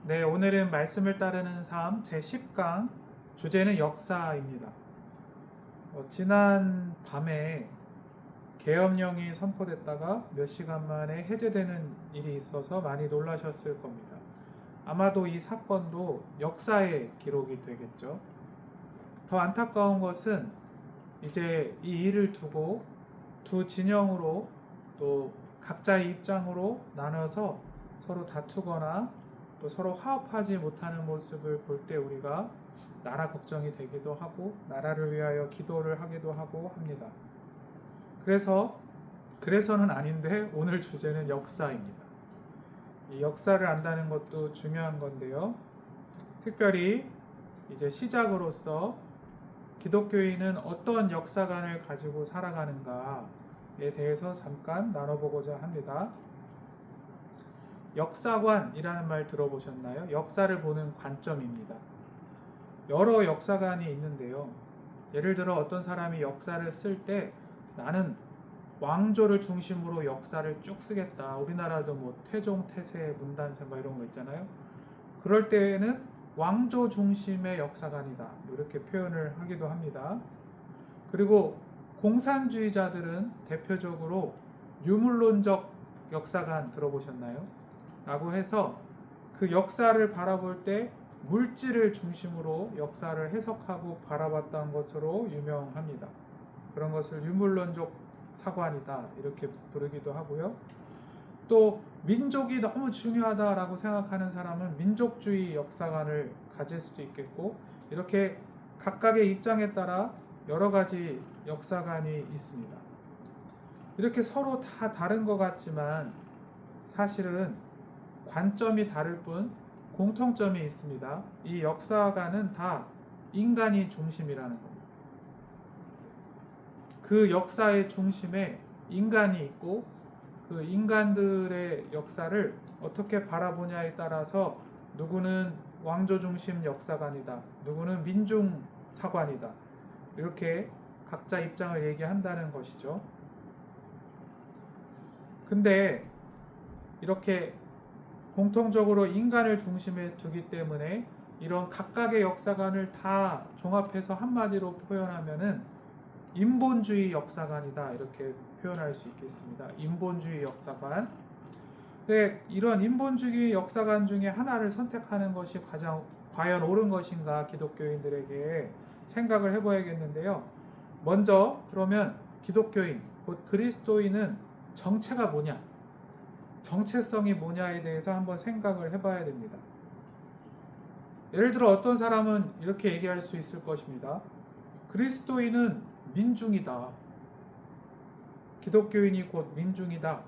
네, 오늘은 말씀을 따르는 삶 제10강 주제는 역사입니다. 지난 밤에 계엄령이 선포됐다가 몇 시간 만에 해제되는 일이 있어서 많이 놀라셨을 겁니다. 아마도 이 사건도 역사의 기록이 되겠죠. 더 안타까운 것은 이제 이 일을 두고 두 진영으로 또 각자의 입장으로 나눠서 서로 다투거나 또 서로 화합하지 못하는 모습을 볼 때 우리가 나라 걱정이 되기도 하고 나라를 위하여 기도를 하기도 하고 합니다. 그래서는 아닌데 오늘 주제는 역사입니다. 이 역사를 안다는 것도 중요한 건데요. 특별히 이제 시작으로서 기독교인은 어떤 역사관을 가지고 살아가는가에 대해서 잠깐 나눠보고자 합니다. 역사관이라는 말 들어보셨나요? 역사를 보는 관점입니다. 여러 역사관이 있는데요. 예를 들어 어떤 사람이 역사를 쓸 때 나는 왕조를 중심으로 역사를 쭉 쓰겠다. 우리나라도 뭐 태종, 태세, 문단세 뭐 이런 거 있잖아요. 그럴 때에는 왕조 중심의 역사관이다. 이렇게 표현을 하기도 합니다. 그리고 공산주의자들은 대표적으로 유물론적 역사관 들어보셨나요? 라고 해서 그 역사를 바라볼 때 물질을 중심으로 역사를 해석하고 바라봤던 것으로 유명합니다. 그런 것을 유물론적 사관이다 이렇게 부르기도 하고요. 또 민족이 너무 중요하다라고 생각하는 사람은 민족주의 역사관을 가질 수도 있겠고, 이렇게 각각의 입장에 따라 여러 가지 역사관이 있습니다. 이렇게 서로 다 다른 것 같지만 사실은 관점이 다를 뿐 공통점이 있습니다. 이 역사관은 다 인간이 중심이라는 겁니다. 그 역사의 중심에 인간이 있고 그 인간들의 역사를 어떻게 바라보냐에 따라서 누구는 왕조 중심 역사관이다, 누구는 민중 사관이다, 이렇게 각자 입장을 얘기한다는 것이죠. 근데 이렇게 공통적으로 인간을 중심에 두기 때문에 이런 각각의 역사관을 다 종합해서 한마디로 표현하면은 인본주의 역사관이다 이렇게 표현할 수 있겠습니다. 인본주의 역사관. 근데 이런 인본주의 역사관 중에 하나를 선택하는 것이 과연 옳은 것인가 기독교인들에게 생각을 해봐야겠는데요. 먼저 그러면 기독교인, 곧 그리스도인은 정체가 뭐냐? 정체성이 뭐냐에 대해서 한번 생각을 해봐야 됩니다. 예를 들어 어떤 사람은 이렇게 얘기할 수 있을 것입니다. 그리스도인은 민중이다. 기독교인이 곧 민중이다.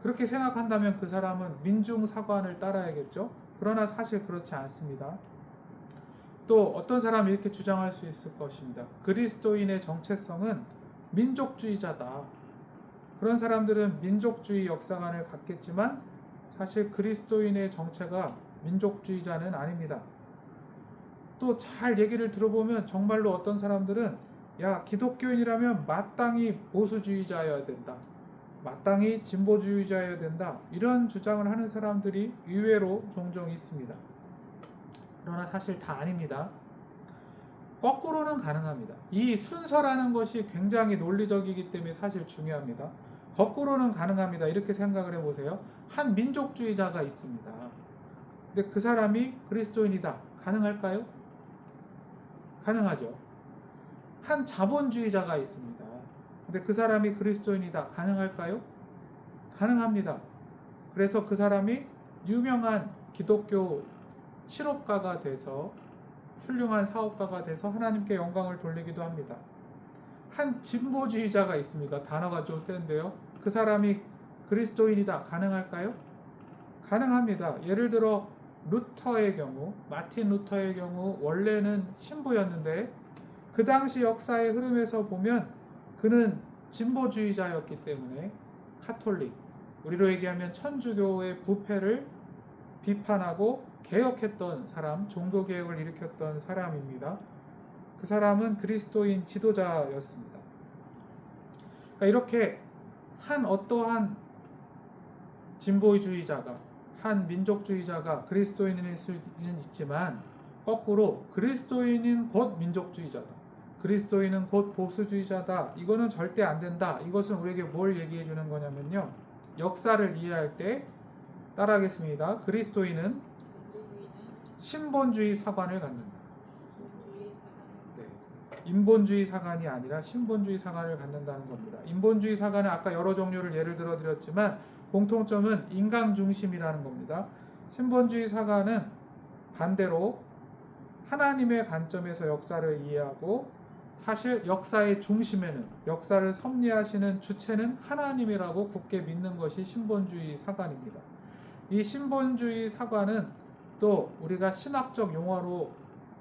그렇게 생각한다면 그 사람은 민중사관을 따라야겠죠? 그러나 사실 그렇지 않습니다. 또 어떤 사람이 이렇게 주장할 수 있을 것입니다. 그리스도인의 정체성은 민족주의자다. 그런 사람들은 민족주의 역사관을 갖겠지만 사실 그리스도인의 정체가 민족주의자는 아닙니다. 또 잘 얘기를 들어보면 정말로 어떤 사람들은 야, 기독교인이라면 마땅히 보수주의자여야 된다, 마땅히 진보주의자여야 된다, 이런 주장을 하는 사람들이 의외로 종종 있습니다. 그러나 사실 다 아닙니다. 거꾸로는 가능합니다. 이 순서라는 것이 굉장히 논리적이기 때문에 사실 중요합니다. 거꾸로는 가능합니다. 이렇게 생각을 해보세요. 한 민족주의자가 있습니다. 근데 그 사람이 그리스도인이다. 가능할까요? 가능하죠. 한 자본주의자가 있습니다. 근데 그 사람이 그리스도인이다. 가능할까요? 가능합니다. 그래서 그 사람이 유명한 기독교 실업가가 돼서 훌륭한 사업가가 돼서 하나님께 영광을 돌리기도 합니다. 한 진보주의자가 있습니다. 단어가 좀 센데요. 그 사람이 그리스도인이다. 가능할까요? 가능합니다. 예를 들어 루터의 경우, 마틴 루터의 경우 원래는 신부였는데 그 당시 역사의 흐름에서 보면 그는 진보주의자였기 때문에 카톨릭, 우리로 얘기하면 천주교의 부패를 비판하고 개혁했던 사람, 종교개혁을 일으켰던 사람입니다. 그 사람은 그리스도인 지도자였습니다. 그러니까 이렇게 한 어떠한 진보주의자가, 한 민족주의자가 그리스도인일 수는 있지만 거꾸로 그리스도인인 곧 민족주의자다. 그리스도인은 곧 보수주의자다. 이거는 절대 안 된다. 이것은 우리에게 뭘 얘기해 주는 거냐면요. 역사를 이해할 때 따라하겠습니다. 그리스도인은 신본주의 사관을 갖는다. 네. 인본주의 사관이 아니라 신본주의 사관을 갖는다는 겁니다. 인본주의 사관은 아까 여러 종류를 예를 들어 드렸지만 공통점은 인간 중심이라는 겁니다. 신본주의 사관은 반대로 하나님의 관점에서 역사를 이해하고 사실 역사의 중심에는 역사를 섭리하시는 주체는 하나님이라고 굳게 믿는 것이 신본주의 사관입니다. 이 신본주의 사관은 또 우리가 신학적 용어로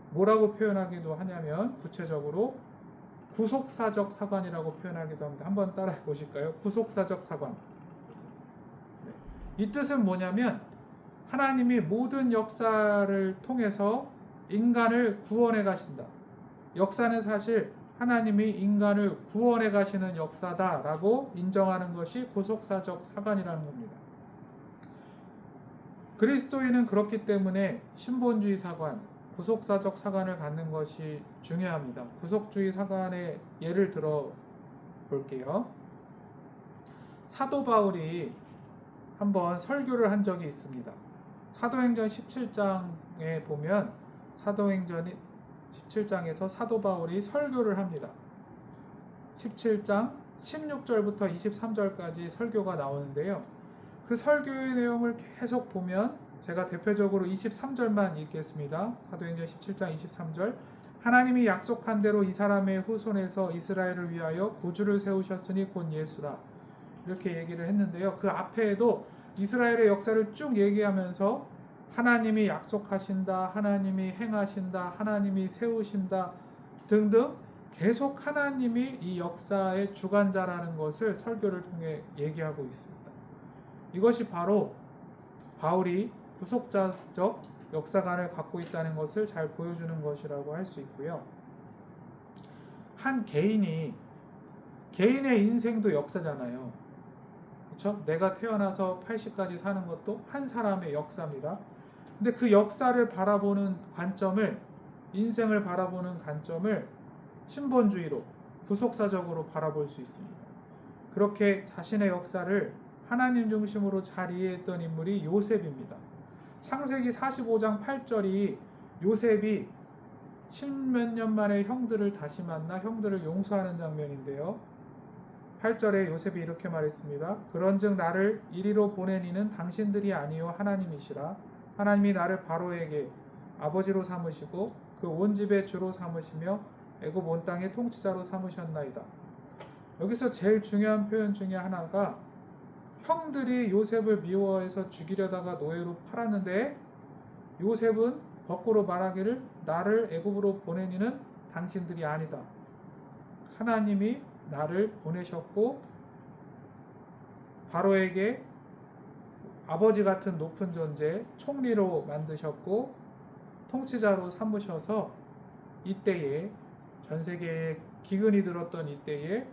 뭐라고 표현하기도 하냐면 구체적으로 구속사적 사관이라고 표현하기도 합니다. 한번 따라해 보실까요? 구속사적 사관. 네. 이 뜻은 뭐냐면 하나님이 모든 역사를 통해서 인간을 구원해 가신다. 역사는 사실 하나님이 인간을 구원해 가시는 역사다라고 인정하는 것이 구속사적 사관이라는 겁니다. 그리스도인은 그렇기 때문에 신본주의 사관, 구속사적 사관을 갖는 것이 중요합니다. 구속주의 사관의 예를 들어 볼게요. 사도 바울이 한번 설교를 한 적이 있습니다. 사도행전 17장에 보면 사도행전 17장에서 사도 바울이 설교를 합니다. 17장 16절부터 23절까지 설교가 나오는데요. 그 설교의 내용을 계속 보면 제가 대표적으로 23절만 읽겠습니다. 사도행전 17장 23절. 하나님이 약속한 대로 이 사람의 후손에서 이스라엘을 위하여 구주를 세우셨으니 곧 예수라. 이렇게 얘기를 했는데요. 그 앞에도 이스라엘의 역사를 쭉 얘기하면서 하나님이 약속하신다, 하나님이 행하신다, 하나님이 세우신다 등등 계속 하나님이 이 역사의 주관자라는 것을 설교를 통해 얘기하고 있습니다. 이것이 바로 바울이 구속자적 역사관을 갖고 있다는 것을 잘 보여주는 것이라고 할 수 있고요. 한 개인의 인생도 역사잖아요. 그렇죠? 내가 태어나서 80까지 사는 것도 한 사람의 역사입니다. 근데 그 역사를 바라보는 관점을, 인생을 바라보는 관점을 신본주의로, 구속사적으로 바라볼 수 있습니다. 그렇게 자신의 역사를 하나님 중심으로 잘 이해했던 인물이 요셉입니다. 창세기 45장 8절이 요셉이 10몇 년 만에 형들을 다시 만나 형들을 용서하는 장면인데요. 8절에 요셉이 이렇게 말했습니다. 그런즉 나를 이리로 보낸 이는 당신들이 아니요 하나님이시라. 하나님이 나를 바로에게 아버지로 삼으시고 그 온 집의 주로 삼으시며 애굽 온 땅의 통치자로 삼으셨나이다. 여기서 제일 중요한 표현 중에 하나가 형들이 요셉을 미워해서 죽이려다가 노예로 팔았는데 요셉은 거꾸로 말하기를 나를 애굽으로 보낸 이는 당신들이 아니다. 하나님이 나를 보내셨고 바로에게 아버지 같은 높은 존재, 총리로 만드셨고 통치자로 삼으셔서 이때에 전 세계에 기근이 들었던 이때에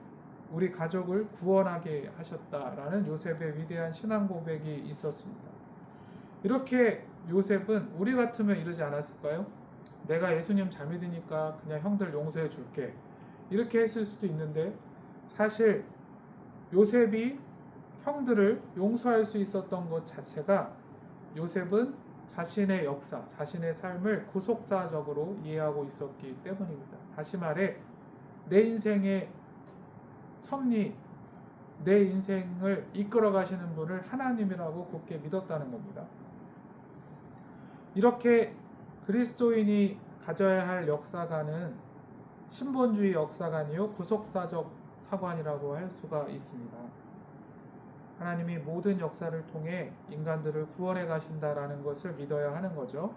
우리 가족을 구원하게 하셨다라는 요셉의 위대한 신앙 고백이 있었습니다. 이렇게 요셉은 우리 같으면 이러지 않았을까요? 내가 예수님 잘 믿으니까 그냥 형들 용서해 줄게. 이렇게 했을 수도 있는데 사실 요셉이 형들을 용서할 수 있었던 것 자체가 요셉은 자신의 역사, 자신의 삶을 구속사적으로 이해하고 있었기 때문입니다. 다시 말해 내 인생의 섭리, 내 인생을 이끌어 가시는 분을 하나님이라고 굳게 믿었다는 겁니다. 이렇게 그리스도인이 가져야 할 역사관은 신본주의 역사관이요 구속사적 사관이라고 할 수가 있습니다. 하나님이 모든 역사를 통해 인간들을 구원해 가신다라는 것을 믿어야 하는 거죠.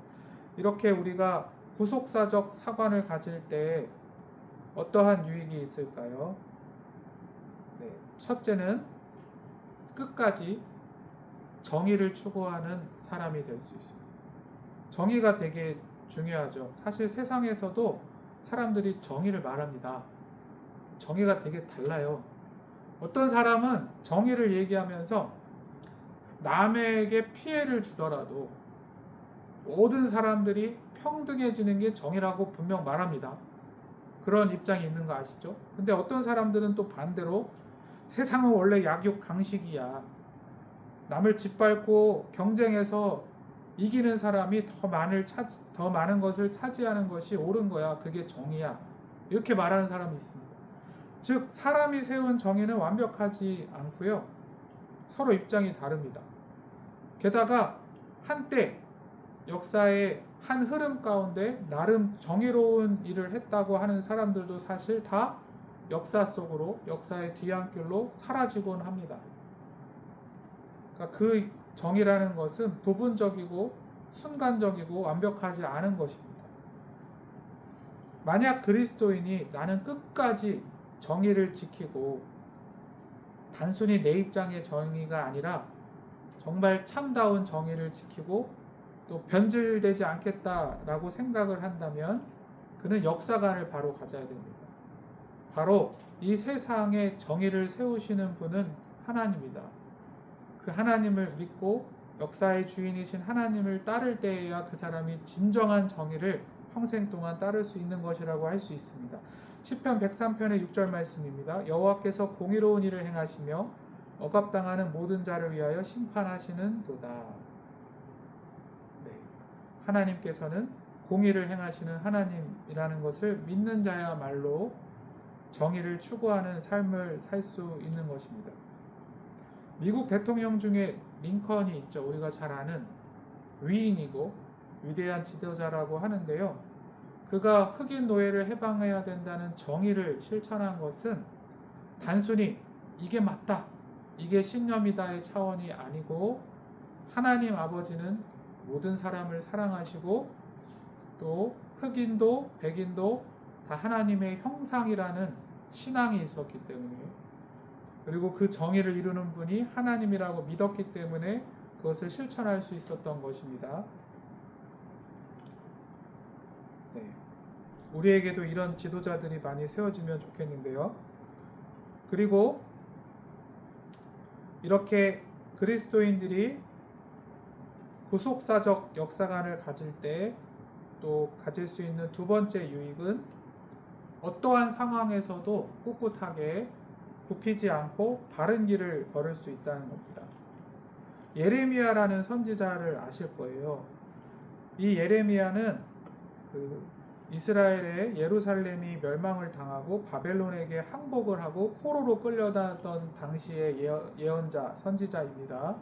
이렇게 우리가 구속사적 사관을 가질 때 어떠한 유익이 있을까요? 네, 첫째는 끝까지 정의를 추구하는 사람이 될 수 있습니다. 정의가 되게 중요하죠. 사실 세상에서도 사람들이 정의를 말합니다. 정의가 되게 달라요. 어떤 사람은 정의를 얘기하면서 남에게 피해를 주더라도 모든 사람들이 평등해지는 게 정의라고 분명 말합니다. 그런 입장이 있는 거 아시죠? 근데 어떤 사람들은 또 반대로 세상은 원래 약육 강식이야. 남을 짓밟고 경쟁해서 이기는 사람이 더 많은 것을 차지하는 것이 옳은 거야. 그게 정의야. 이렇게 말하는 사람이 있습니다. 즉 사람이 세운 정의는 완벽하지 않고요. 서로 입장이 다릅니다. 게다가 한때 역사의 한 흐름 가운데 나름 정의로운 일을 했다고 하는 사람들도 사실 다 역사 속으로, 역사의 뒤안길로 사라지곤 합니다. 그러니까 그 정의라는 것은 부분적이고 순간적이고 완벽하지 않은 것입니다. 만약 그리스도인이 나는 끝까지 정의를 지키고 단순히 내 입장의 정의가 아니라 정말 참다운 정의를 지키고 또 변질되지 않겠다라고 생각을 한다면 그는 역사관을 바로 가져야 됩니다. 바로 이 세상에 정의를 세우시는 분은 하나님이다. 그 하나님을 믿고 역사의 주인이신 하나님을 따를 때에야 그 사람이 진정한 정의를 평생 동안 따를 수 있는 것이라고 할 수 있습니다. 시편 103편의 6절 말씀입니다. 여호와께서 공의로운 일을 행하시며 억압당하는 모든 자를 위하여 심판하시는 도다. 네. 하나님께서는 공의를 행하시는 하나님이라는 것을 믿는 자야말로 정의를 추구하는 삶을 살 수 있는 것입니다. 미국 대통령 중에 링컨이 있죠. 우리가 잘 아는 위인이고 위대한 지도자라고 하는데요. 그가 흑인 노예를 해방해야 된다는 정의를 실천한 것은 단순히 이게 맞다, 이게 신념이다의 차원이 아니고 하나님 아버지는 모든 사람을 사랑하시고 또 흑인도 백인도 다 하나님의 형상이라는 신앙이 있었기 때문에, 그리고 그 정의를 이루는 분이 하나님이라고 믿었기 때문에 그것을 실천할 수 있었던 것입니다. 네. 우리에게도 이런 지도자들이 많이 세워지면 좋겠는데요. 그리고 이렇게 그리스도인들이 구속사적 역사관을 가질 때 또 가질 수 있는 두 번째 유익은 어떠한 상황에서도 꿋꿋하게 굽히지 않고 바른 길을 걸을 수 있다는 겁니다. 예레미야라는 선지자를 아실 거예요. 이 예레미야는 이스라엘의 예루살렘이 멸망을 당하고 바벨론에게 항복을 하고 포로로 끌려다던 당시의 예언자, 선지자입니다.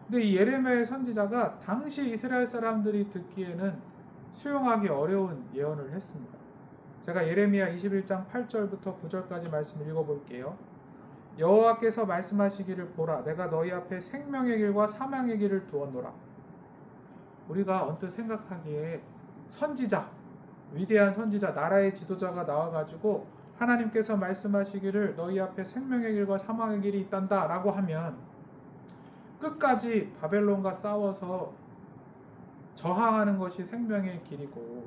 근데 이 예레미야의 선지자가 당시 이스라엘 사람들이 듣기에는 수용하기 어려운 예언을 했습니다. 제가 예레미야 21장 8절부터 9절까지 말씀을 읽어볼게요. 여호와께서 말씀하시기를 보라, 내가 너희 앞에 생명의 길과 사망의 길을 두었노라. 우리가 언뜻 생각하기에 선지자, 위대한 선지자, 나라의 지도자가 나와가지고 하나님께서 말씀하시기를 너희 앞에 생명의 길과 사망의 길이 있단다 라고 하면 끝까지 바벨론과 싸워서 저항하는 것이 생명의 길이고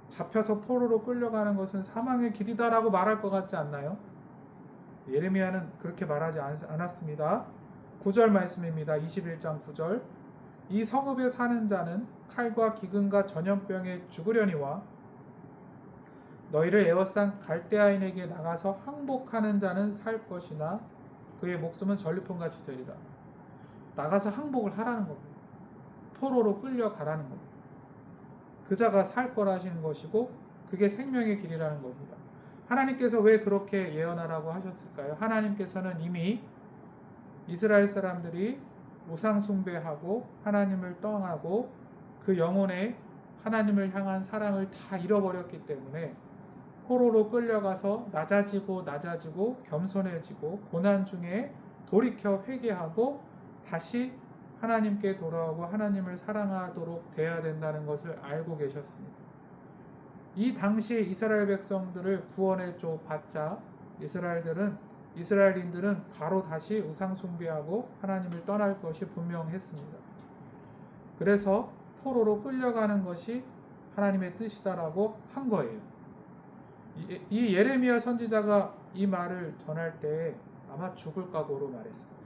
잡혀서 포로로 끌려가는 것은 사망의 길이다라고 말할 것 같지 않나요? 예레미야는 그렇게 말하지 않았습니다. 9절 말씀입니다. 21장 9절. 이 성읍에 사는 자는 칼과 기근과 전염병에 죽으려니와 너희를 에워싼 갈대아인에게 나가서 항복하는 자는 살 것이나 그의 목숨은 전리품같이 되리라. 나가서 항복을 하라는 겁니다. 포로로 끌려가라는 겁니다. 그자가 살 거라시는 것이고 그게 생명의 길이라는 겁니다. 하나님께서 왜 그렇게 예언하라고 하셨을까요? 하나님께서는 이미 이스라엘 사람들이 우상 숭배하고 하나님을 떠나고 그 영혼의 하나님을 향한 사랑을 다 잃어버렸기 때문에 포로로 끌려가서 낮아지고 겸손해지고 고난 중에 돌이켜 회개하고 다시 하나님께 돌아오고 하나님을 사랑하도록 되어야 된다는 것을 알고 계셨습니다. 이 당시 이스라엘 백성들을 구원해 줘 봤자 이스라엘인들은 바로 다시 우상 숭배하고 하나님을 떠날 것이 분명했습니다. 그래서 포로로 끌려가는 것이 하나님의 뜻이다라고 한 거예요. 이 예레미야 선지자가 이 말을 전할 때 아마 죽을 각오로 말했습니다.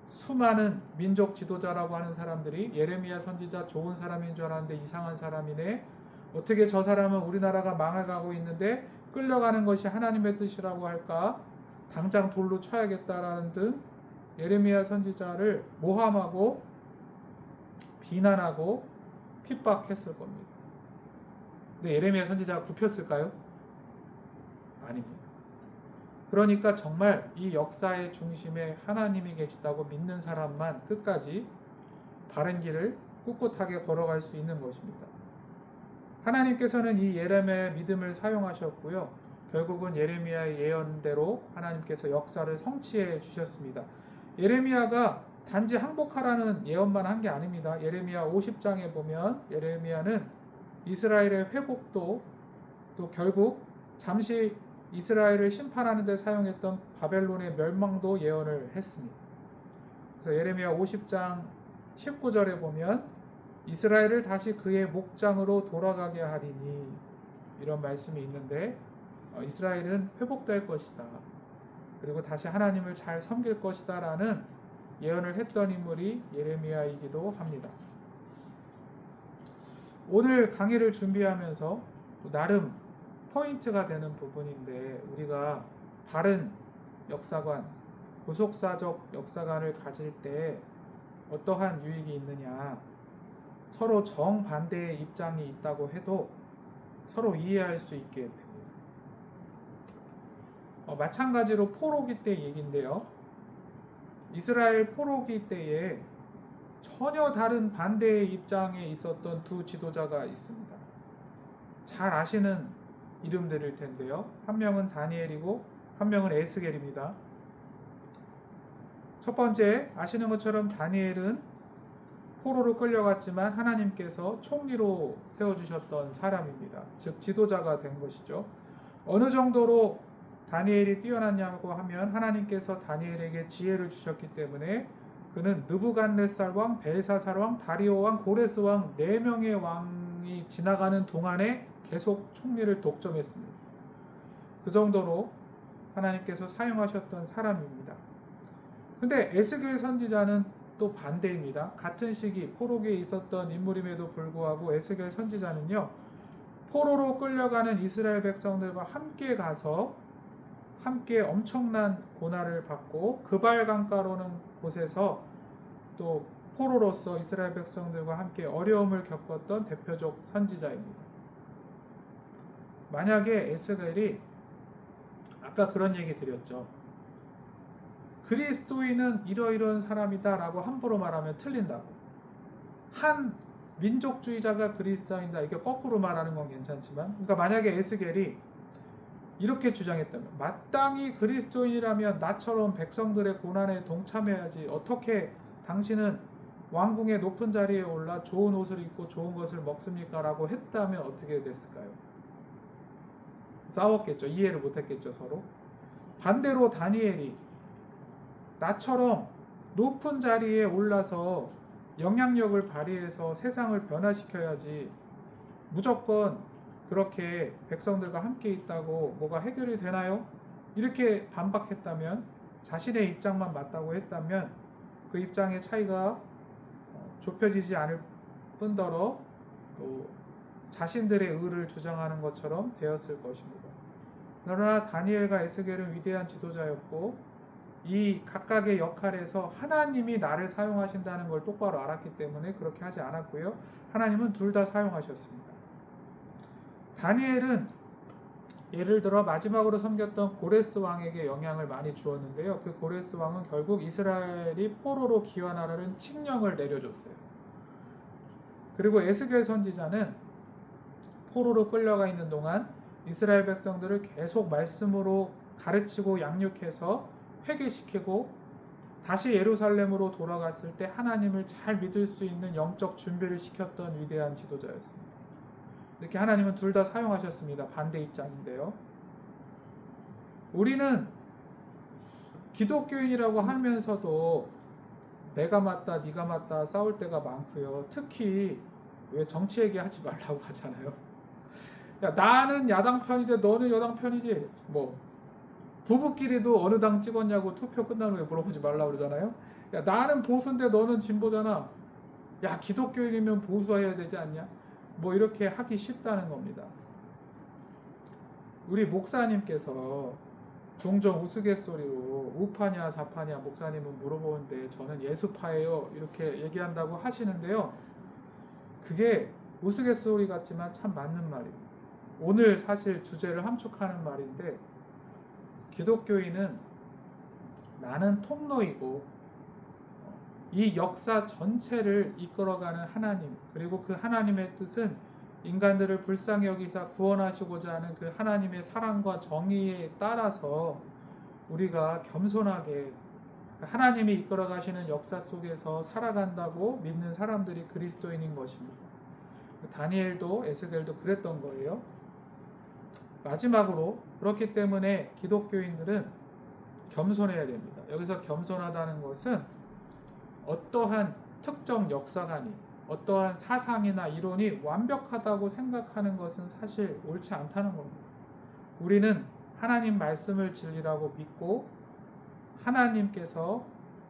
수많은 민족 지도자라고 하는 사람들이 예레미야 선지자 좋은 사람인 줄 알았는데 이상한 사람이네. 어떻게 저 사람은 우리나라가 망해가고 있는데 끌려가는 것이 하나님의 뜻이라고 할까? 당장 돌로 쳐야겠다라는 등 예레미야 선지자를 모함하고 비난하고 핍박했을 겁니다. 근데 예레미야 선지자가 굽혔을까요? 아닙니다. 그러니까 정말 이 역사의 중심에 하나님이 계시다고 믿는 사람만 끝까지 바른 길을 꿋꿋하게 걸어갈 수 있는 것입니다. 하나님께서는 이 예레미야의 믿음을 사용하셨고요. 결국은 예레미야의 예언대로 하나님께서 역사를 성취해 주셨습니다. 예레미야가 단지 항복하라는 예언만 한 게 아닙니다. 예레미야 50장에 보면 예레미야는 이스라엘의 회복도 또 결국 잠시 이스라엘을 심판하는 데 사용했던 바벨론의 멸망도 예언을 했습니다. 그래서 예레미야 50장 19절에 보면 이스라엘을 다시 그의 목장으로 돌아가게 하리니 이런 말씀이 있는데 이스라엘은 회복될 것이다. 그리고 다시 하나님을 잘 섬길 것이다 라는 예언을 했던 인물이 예레미야이기도 합니다. 오늘 강의를 준비하면서 나름 포인트가 되는 부분인데 우리가 바른 역사관, 구속사적 역사관을 가질 때 어떠한 유익이 있느냐, 서로 정반대의 입장이 있다고 해도 서로 이해할 수 있게 됩니다. 마찬가지로 포로기 때 얘기인데요. 이스라엘 포로기 때에 전혀 다른 반대의 입장에 있었던 두 지도자가 있습니다. 잘 아시는 이름들일 텐데요. 한 명은 다니엘이고 한 명은 에스겔입니다. 첫 번째 아시는 것처럼 다니엘은 포로로 끌려갔지만 하나님께서 총리로 세워주셨던 사람입니다. 즉 지도자가 된 것이죠. 어느 정도로 다니엘이 뛰어났냐고 하면 하나님께서 다니엘에게 지혜를 주셨기 때문에 그는 느부갓네살 왕, 벨사살 왕, 다리오 왕, 고레스 왕 4명의 왕이 지나가는 동안에 계속 총리를 독점했습니다. 그 정도로 하나님께서 사용하셨던 사람입니다. 근데 에스겔 선지자는 또 반대입니다. 같은 시기 포로기에 있었던 인물임에도 불구하고 에스겔 선지자는요, 포로로 끌려가는 이스라엘 백성들과 함께 가서 함께 엄청난 고난을 받고 그발 강가로는 곳에서 또 포로로서 이스라엘 백성들과 함께 어려움을 겪었던 대표적 선지자입니다. 만약에 에스겔이 아까 그런 얘기 드렸죠. 그리스도인은 이러이러한 사람이다 라고 함부로 말하면 틀린다고. 한 민족주의자가 그리스도인이다 이게 거꾸로 말하는 건 괜찮지만, 그러니까 만약에 에스겔이 이렇게 주장했다면 마땅히 그리스도인이라면 나처럼 백성들의 고난에 동참해야지 어떻게 당신은 왕궁의 높은 자리에 올라 좋은 옷을 입고 좋은 것을 먹습니까? 라고 했다면 어떻게 됐을까요? 싸웠겠죠. 이해를 못했겠죠. 서로. 반대로 다니엘이 나처럼 높은 자리에 올라서 영향력을 발휘해서 세상을 변화시켜야지 무조건 그렇게 백성들과 함께 있다고 뭐가 해결이 되나요? 이렇게 반박했다면, 자신의 입장만 맞다고 했다면 그 입장의 차이가 좁혀지지 않을 뿐더러 또 자신들의 의를 주장하는 것처럼 되었을 것입니다. 그러나 다니엘과 에스겔은 위대한 지도자였고 이 각각의 역할에서 하나님이 나를 사용하신다는 걸 똑바로 알았기 때문에 그렇게 하지 않았고요. 하나님은 둘 다 사용하셨습니다. 다니엘은 예를 들어 마지막으로 섬겼던 고레스 왕에게 영향을 많이 주었는데요. 그 고레스 왕은 결국 이스라엘이 포로로 귀환하라는 칙령을 내려줬어요. 그리고 에스겔 선지자는 포로로 끌려가 있는 동안 이스라엘 백성들을 계속 말씀으로 가르치고 양육해서 회개시키고 다시 예루살렘으로 돌아갔을 때 하나님을 잘 믿을 수 있는 영적 준비를 시켰던 위대한 지도자였습니다. 이렇게 하나님은 둘 다 사용하셨습니다. 반대 입장인데요. 우리는 기독교인이라고 하면서도 내가 맞다 네가 맞다 싸울 때가 많고요. 특히 왜 정치 얘기하지 말라고 하잖아요. 야, 나는 야당 편인데 너는 여당 편이지. 뭐 부부끼리도 어느 당 찍었냐고 투표 끝난 후에 물어보지 말라고 그러잖아요. 야, 나는 보수인데 너는 진보잖아. 야, 기독교인이면 보수해야 되지 않냐? 뭐 이렇게 하기 쉽다는 겁니다. 우리 목사님께서 종종 우스갯소리로 우파냐 좌파냐 목사님은 물어보는데 저는 예수파예요 이렇게 얘기한다고 하시는데요. 그게 우스갯소리 같지만 참 맞는 말입니다. 오늘 사실 주제를 함축하는 말인데, 기독교인은 나는 통로이고 이 역사 전체를 이끌어가는 하나님, 그리고 그 하나님의 뜻은 인간들을 불쌍히 여기사 구원하시고자 하는 그 하나님의 사랑과 정의에 따라서 우리가 겸손하게 하나님이 이끌어 가시는 역사 속에서 살아간다고 믿는 사람들이 그리스도인인 것입니다. 다니엘도 에스겔도 그랬던 거예요. 마지막으로, 그렇기 때문에 기독교인들은 겸손해야 됩니다. 여기서 겸손하다는 것은 어떠한 특정 역사관이, 어떠한 사상이나 이론이 완벽하다고 생각하는 것은 사실 옳지 않다는 겁니다. 우리는 하나님 말씀을 진리라고 믿고 하나님께서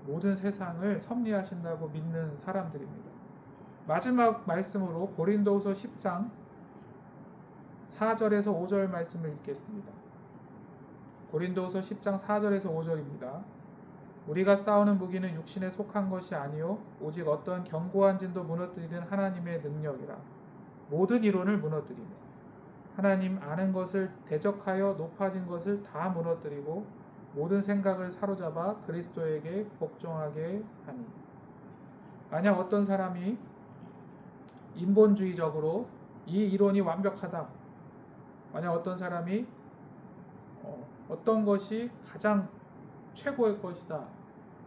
모든 세상을 섭리하신다고 믿는 사람들입니다. 마지막 말씀으로 고린도후서 10장 4절에서 5절 말씀을 읽겠습니다. 고린도후서 10장 4절에서 5절입니다. 우리가 싸우는 무기는 육신에 속한 것이 아니요 오직 어떤 견고한 진도 무너뜨리는 하나님의 능력이라. 모든 이론을 무너뜨리며 하나님 아는 것을 대적하여 높아진 것을 다 무너뜨리고 모든 생각을 사로잡아 그리스도에게 복종하게 하니. 만약 어떤 사람이 인본주의적으로 이 이론이 완벽하다, 만약 어떤 사람이 어떤 것이 가장 최고의 것이다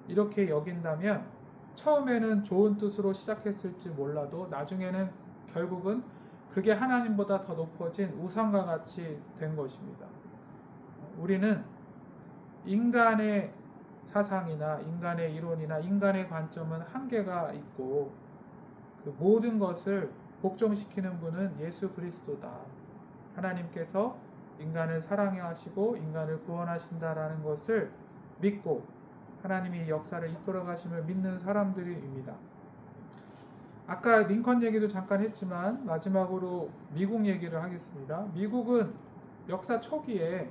이렇게 여긴다면, 처음에는 좋은 뜻으로 시작했을지 몰라도 나중에는 결국은 그게 하나님보다 더 높아진 우상과 같이 된 것입니다. 우리는 인간의 사상이나 인간의 이론이나 인간의 관점은 한계가 있고 그 모든 것을 복종시키는 분은 예수 그리스도다. 하나님께서 인간을 사랑하시고 인간을 구원하신다라는 것을 믿고 하나님이 역사를 이끌어 가심을 믿는 사람들입니다. 아까 링컨 얘기도 잠깐 했지만 마지막으로 미국 얘기를 하겠습니다. 미국은 역사 초기에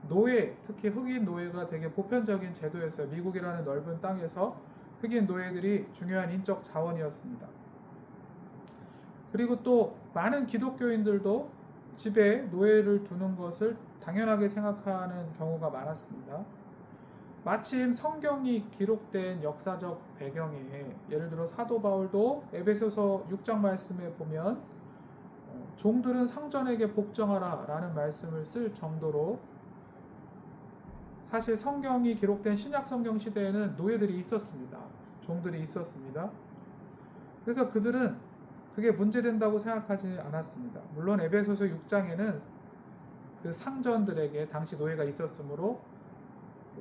노예, 특히 흑인 노예가 되게 보편적인 제도였어요. 미국이라는 넓은 땅에서 흑인 노예들이 중요한 인적 자원이었습니다. 그리고 또 많은 기독교인들도 집에 노예를 두는 것을 당연하게 생각하는 경우가 많았습니다. 마침 성경이 기록된 역사적 배경에, 예를 들어 사도 바울도 에베소서 6장 말씀에 보면 종들은 상전에게 복종하라 라는 말씀을 쓸 정도로, 사실 성경이 기록된 신약 성경 시대에는 노예들이 있었습니다. 종들이 있었습니다. 그래서 그들은 그게 문제된다고 생각하지 않았습니다. 물론 에베소서 6장에는 그 상전들에게 당시 노예가 있었으므로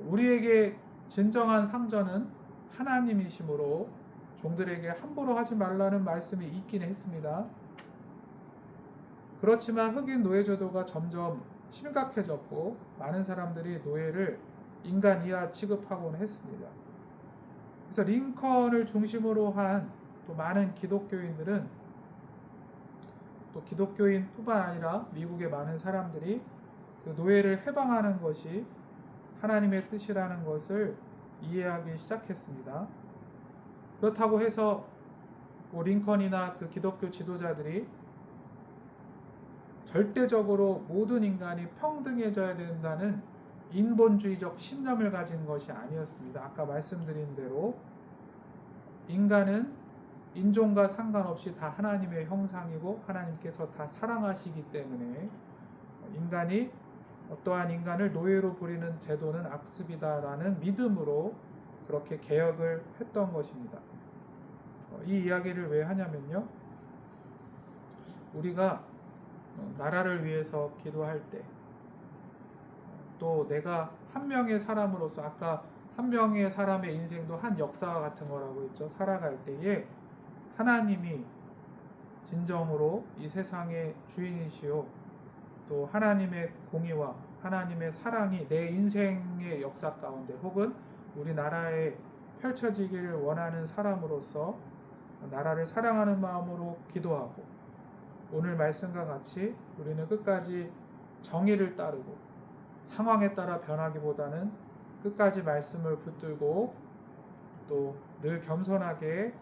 우리에게 진정한 상전은 하나님이시므로 종들에게 함부로 하지 말라는 말씀이 있긴 했습니다. 그렇지만 흑인 노예 제도가 점점 심각해졌고 많은 사람들이 노예를 인간 이하 취급하곤 했습니다. 그래서 링컨을 중심으로 한 또 많은 기독교인들은, 또 기독교인뿐만 아니라 미국의 많은 사람들이 그 노예를 해방하는 것이 하나님의 뜻이라는 것을 이해하기 시작했습니다. 그렇다고 해서 링컨이나 그 기독교 지도자들이 절대적으로 모든 인간이 평등해져야 된다는 인본주의적 신념을 가진 것이 아니었습니다. 아까 말씀드린 대로 인간은 인종과 상관없이 다 하나님의 형상이고 하나님께서 다 사랑하시기 때문에 인간이 어떠한 인간을 노예로 부리는 제도는 악습이다라는 믿음으로 그렇게 개혁을 했던 것입니다. 이 이야기를 왜 하냐면요, 우리가 나라를 위해서 기도할 때, 또 내가 한 명의 사람으로서, 아까 한 명의 사람의 인생도 한 역사와 같은 거라고 했죠. 살아갈 때에 하나님이 진정으로 이 세상의 주인이시오, 또 하나님의 공의와 하나님의 사랑이 내 인생의 역사 가운데 혹은 우리나라의 펼쳐지기를 원하는 사람으로서 나라를 사랑하는 마음으로 기도하고, 오늘 말씀과 같이 우리는 끝까지 정의를 따르고 상황에 따라 변하기보다는 끝까지 말씀을 붙들고 또 늘 겸손하게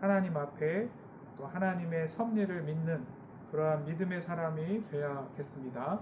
하나님 앞에 또 하나님의 섭리를 믿는 그러한 믿음의 사람이 되어야겠습니다.